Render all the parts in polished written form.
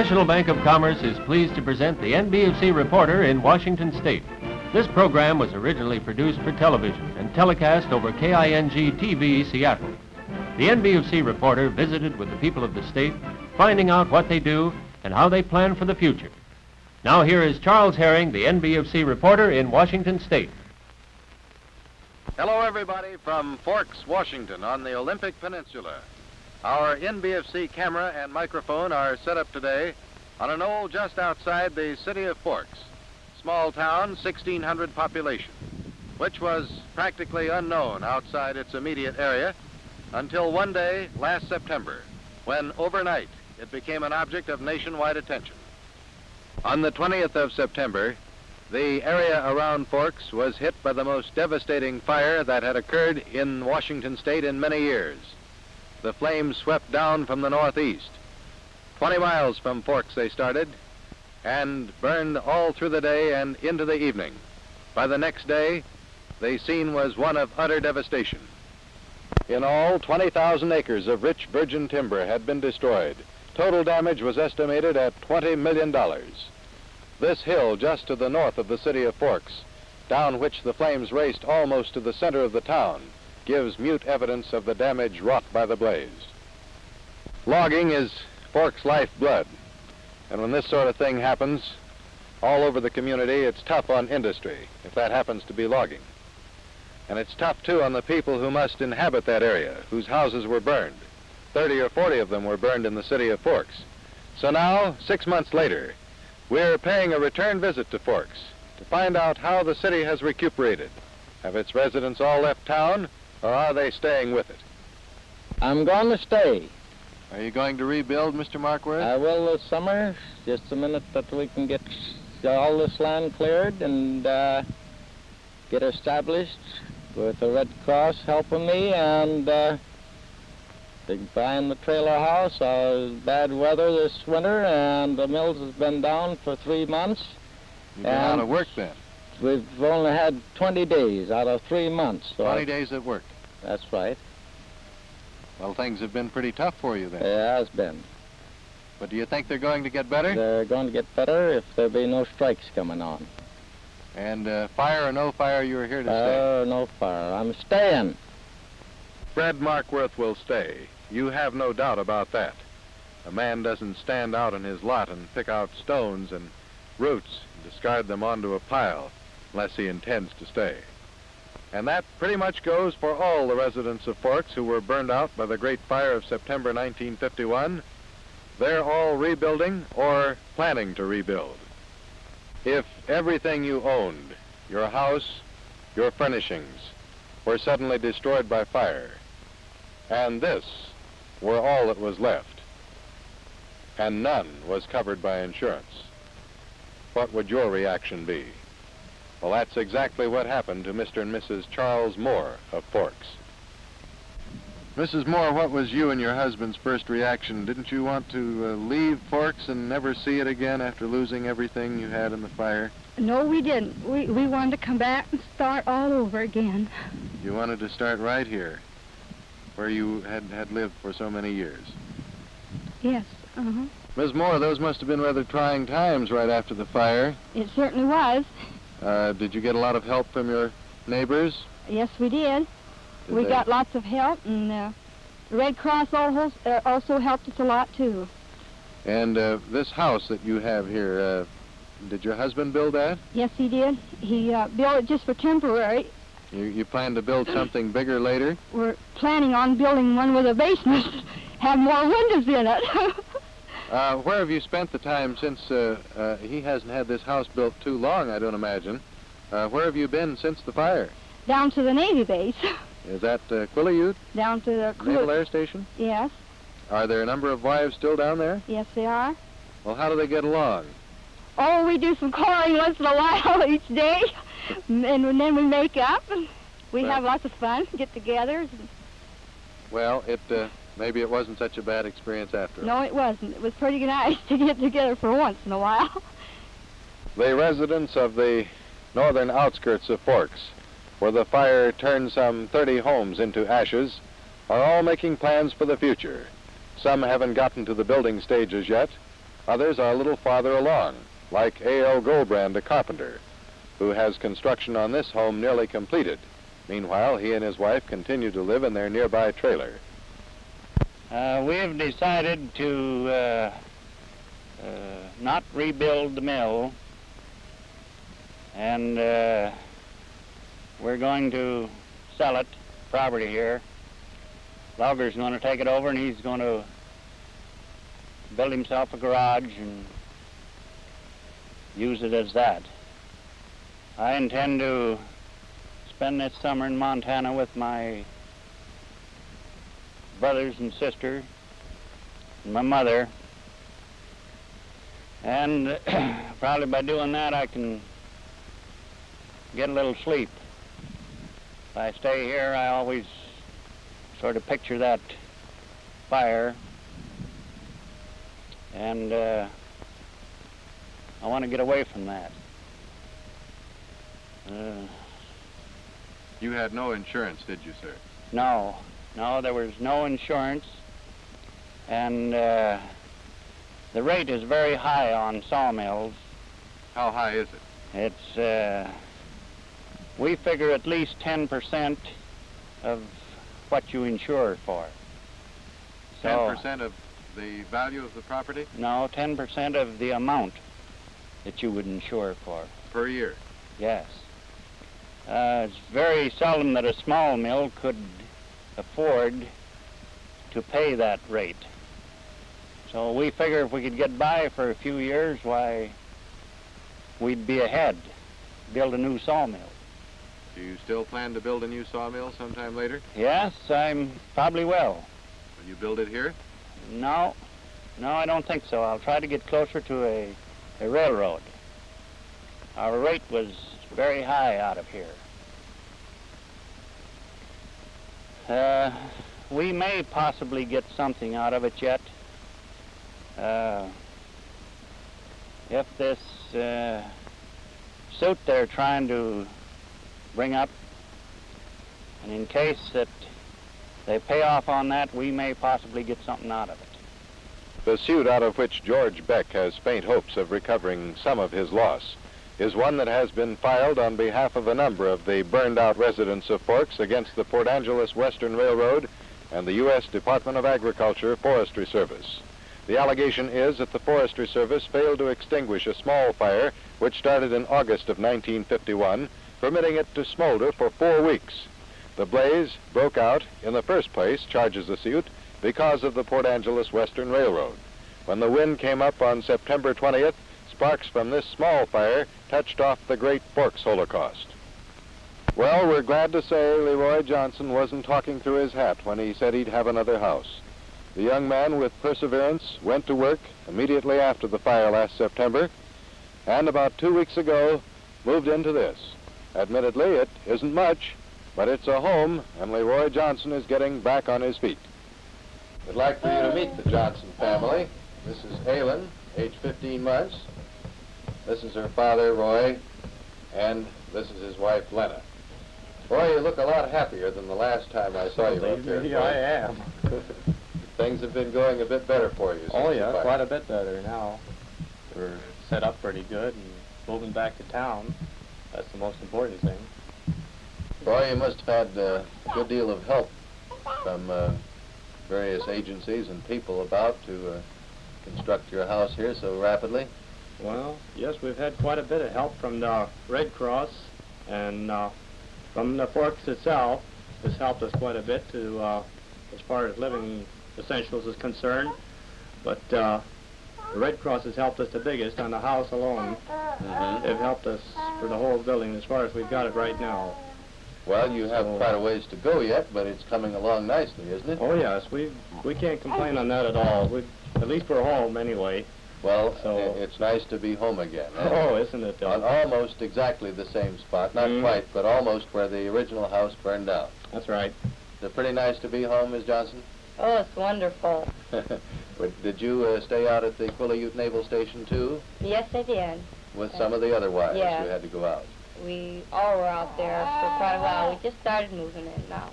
National Bank of Commerce is pleased to present the NBFC Reporter in Washington State. This program was originally produced for television and telecast over KING-TV Seattle. The NBFC Reporter visited with the people of the state, finding out what they do and how they plan for the future. Now here is Charles Herring, the NBFC Reporter in Washington State. Hello, everybody, from Forks, Washington, on the Olympic Peninsula. Our NBFC camera and microphone are set up today on a knoll just outside the city of Forks, small town, 1,600 population, which was practically unknown outside its immediate area until one day last September, when overnight it became an object of nationwide attention. On the 20th of September, the area around Forks was hit by the most devastating fire that had occurred in Washington State in many years. The flames swept down from the northeast. 20 miles from Forks they started and burned all through the day and into the evening. By the next day, the scene was one of utter devastation. In all, 20,000 acres of rich virgin timber had been destroyed. Total damage was estimated at $20 million. This hill just to the north of the city of Forks, down which the flames raced almost to the center of the town, gives mute evidence of the damage wrought by the blaze. Logging is Forks' lifeblood, and when this sort of thing happens all over the community, it's tough on industry, if that happens to be logging. And it's tough, too, on the people who must inhabit that area, whose houses were burned. 30 or 40 of them were burned in the city of Forks. So now, 6 months later, we're paying a return visit to Forks to find out how the city has recuperated. Have its residents all left town, or are they staying with it? I'm going to stay. Are you going to rebuild, Mr. Markworth? I will this summer, just a minute that we can get all this land cleared and get established with the Red Cross helping me and buying the trailer house. Bad weather this winter and the mills has been down for 3 months. You've been out of work then? We've only had 20 days out of 3 months. So 20 days at work? That's right. Well, things have been pretty tough for you then. It has been. But do you think they're going to get better? They're going to get better if there be no strikes coming on. And fire or no fire, you're here to stay? No fire. I'm staying. Fred Markworth will stay. You have no doubt about that. A man doesn't stand out in his lot and pick out stones and roots and discard them onto a pile unless he intends to stay. And that pretty much goes for all the residents of Forks who were burned out by the Great Fire of September 1951. They're all rebuilding or planning to rebuild. If everything you owned, your house, your furnishings, were suddenly destroyed by fire, and this were all that was left, and none was covered by insurance, what would your reaction be? Well, that's exactly what happened to Mr. and Mrs. Charles Moore of Forks. Mrs. Moore, what was you and your husband's first reaction? Didn't you want to leave Forks and never see it again after losing everything you had in the fire? No, we didn't. We wanted to come back and start all over again. You wanted to start right here, where you had lived for so many years? Yes, Ms. Moore, those must have been rather trying times right after the fire. It certainly was. Did you get a lot of help from your neighbors? Yes, we did. We got lots of help, and the Red Cross also helped us a lot, too. And this house that you have here, did your husband build that? Yes, he did. He built it just for temporary. You plan to build something bigger later? We're planning on building one with a basement, have more windows in it. Where have you spent the time since he hasn't had this house built too long, I don't imagine? Where have you been since the fire? Down to the Navy base. Is that Quileute? Down to the Naval Air Station? Yes. Are there a number of wives still down there? Yes, they are. Well, how do they get along? Oh, we do some coring once in a while each day, and then we make up, and we have lots of fun, get-togethers. Well, maybe it wasn't such a bad experience after all. No, it wasn't. It was pretty nice to get together for once in a while. The residents of the northern outskirts of Forks, where the fire turned some 30 homes into ashes, are all making plans for the future. Some haven't gotten to the building stages yet. Others are a little farther along, like A.L. Goldbrand, a carpenter, who has construction on this home nearly completed. Meanwhile, he and his wife continue to live in their nearby trailer. We've decided to not rebuild the mill, and we're going to sell it, property here. Logger's going to take it over, and he's going to build himself a garage and use it as that. I intend to spend this summer in Montana with my brothers and sister and my mother, and probably by doing that I can get a little sleep. If I stay here, I always sort of picture that fire, and I want to get away from that. You had no insurance, did you, sir? No, there was no insurance, and the rate is very high on sawmills. How high is it? It's, we figure at least 10% of what you insure for. 10% of the value of the property? No, 10% of the amount that you would insure for. Per year? Yes. It's very seldom that a small mill could afford to pay that rate. So we figure if we could get by for a few years, why, we'd be ahead, build a new sawmill. Do you still plan to build a new sawmill sometime later? Yes, I probably will. Will you build it here? No, I don't think so. I'll try to get closer to a railroad. Our rate was very high out of here. We may possibly get something out of it yet. If this suit they're trying to bring up, and in case that they pay off on that, we may possibly get something out of it. The suit out of which George Beck has faint hopes of recovering some of his loss is one that has been filed on behalf of a number of the burned-out residents of Forks against the Port Angeles Western Railroad and the U.S. Department of Agriculture Forestry Service. The allegation is that the Forestry Service failed to extinguish a small fire which started in August of 1951, permitting it to smolder for 4 weeks. The blaze broke out, in the first place, charges the suit, because of the Port Angeles Western Railroad. When the wind came up on September 20th, sparks from this small fire touched off the Great Forks Holocaust. Well, we're glad to say Leroy Johnson wasn't talking through his hat when he said he'd have another house. The young man, with perseverance, went to work immediately after the fire last September, and about 2 weeks ago moved into this. Admittedly, it isn't much, but it's a home, and Leroy Johnson is getting back on his feet. We'd like for you to meet the Johnson family. This is Aylin, age 15 months. This is her father, Roy, and this is his wife, Lena. Roy, you look a lot happier than the last time I saw you up there. Yeah, I am. Things have been going a bit better for you. Oh, yeah, quite a bit better now. We're set up pretty good and moving back to town. That's the most important thing. Roy, you must have had a good deal of help from various agencies and people about to construct your house here so rapidly. Well, yes, we've had quite a bit of help from the Red Cross and from the Forks itself. This helped us quite a bit to, as far as living essentials is concerned. But the Red Cross has helped us the biggest on the house alone. Mm-hmm. They've helped us for the whole building as far as we've got it right now. Well, you have quite a ways to go yet, but it's coming along nicely, isn't it? Oh, yes, we can't complain on that at all. At least we're home anyway. Well, So- it's nice to be home again. Eh? Oh, isn't it? On almost exactly the same spot. Not quite, but almost where the original house burned down. That's right. Is it pretty nice to be home, Ms. Johnson? Oh, it's wonderful. Did you stay out at the Quileute Naval Station, too, Yes, I did. with some of the other wives Yeah. who had to go out? We all were out there for quite a while. We just started moving in now.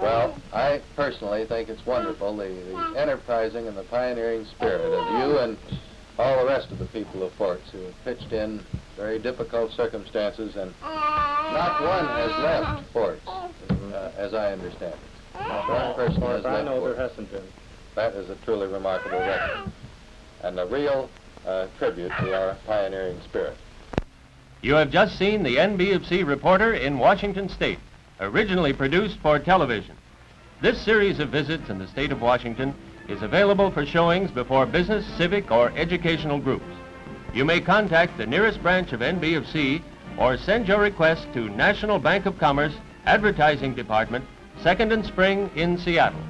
Well, I personally think it's wonderful, the enterprising and the pioneering spirit of you and all the rest of the people of Forks who have pitched in very difficult circumstances, and not one has left Forks, as I understand it. Not one person has I left know there Forks. hasn't been. That is a truly remarkable record, and a real tribute to our pioneering spirit. You have just seen the NBFC Reporter in Washington State, originally produced for television. This series of visits in the state of Washington is available for showings before business, civic, or educational groups. You may contact the nearest branch of NBFC or send your request to National Bank of Commerce, Advertising Department, 2nd and Spring in Seattle.